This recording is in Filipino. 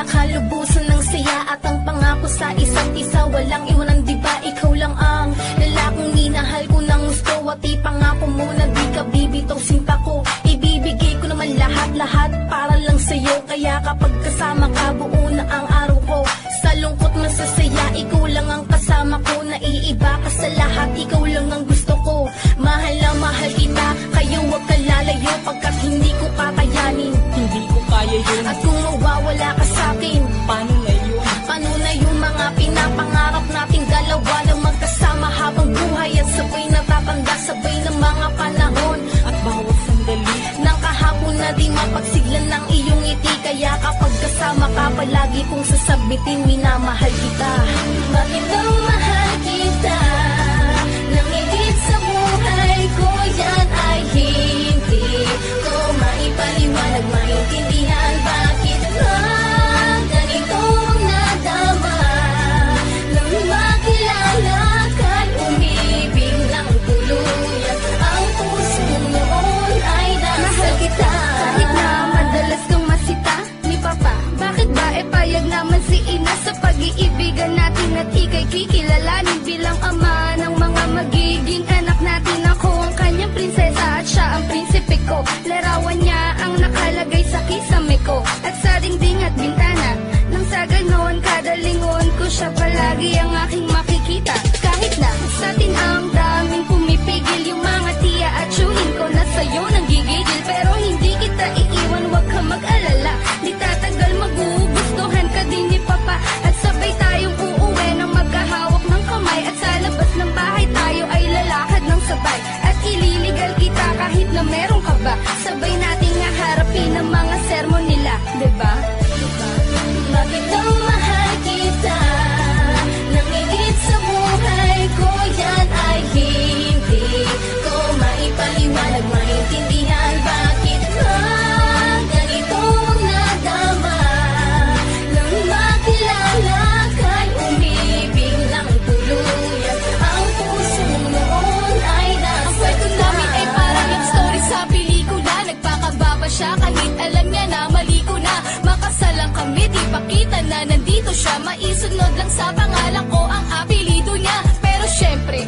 nakalubusan ng saya at ang pangako sa isa't isa. Walang iwanan, diba ikaw lang ang lalaking minahal ko ng gusto. At ipangako mo na di ka bibitaw, sinta ko ibibigay ko naman lahat-lahat para lang sa'yo. Kaya kapag kasama ka, buo na ang araw ko. Sa lungkot masasaya, ikaw lang ang kasama ko. Naiiba ka sa lahat, ikaw lang ang gusto ko. Mahal na mahal kita, kaya huwag ka lalayo. Pagkat hindi ko kakayanin, hindi ko kaya yun. at kung mawawala ka sa'kin, Paano na yun? paano na yung mga pinapangarap nating dalawa na magkasama habang buhay at sabay natatanda, sabay ng mga panahon At bawat sandali ng kahapon na di mapagsiglan ng iyong ngiti. Kaya kapag kasama ka, palagi kong sasabitin, minamahal kita. Bakit daw mahal kita nang higit sa buhay ko? Yan ay hindi ko maipaliwanag, maintindihan. Bakit ba ganito ang nadama nang makilala ka'y umibig ng tuluyan? Ang puso noon ay nasa kita. Kahit na madalas kang masita ni Papa, bakit ba payag naman si Ina sa pag-iibigan natin at ika'y kikilalanin bilang ama ng mga magiging anak natin? Ako ang kanyang prinsesa at siya ang prinsipe ko. Larawan niya ang nakalagay sa kisame ko at sa dingding at bintana. Nang sa ganon, kada lingon ko siya palagi ang aking makikita. Kahit na sa atin ang daming pumipigil, yung mga tiya at tiyuhin ko na sa'yo nang gigigil. Pero hindi kita iiwan, wag ka mag-alala. Di tatagal, magugustuhan ka din ni Papa. At sabay tayong uuwi ng magkahawak ng kamay. At sa labas ng bahay tayo ay lalakad ng sabay. At ililigal kita kahit na meron ka ba. Sabay nating haharapin ang mga sermon nila, diba? Bakit daw mahal kita nang higit sa buhay ko? Yan ay hindi ko maipaliwanag, maintindihan. Bakit ba ganito ang nadama nang makilala ka'y umibig ng tuluyan? Ang puso noon ay nasa kita. Ang kwento namin ay parang yung story sa pelikula. Nagpakababa siya kahit alam niya na mali ko na. Makasal lang kami, di pakita na nandito siya. Maisunod lang sa pangalan ko ang apelido niya. Pero syempre,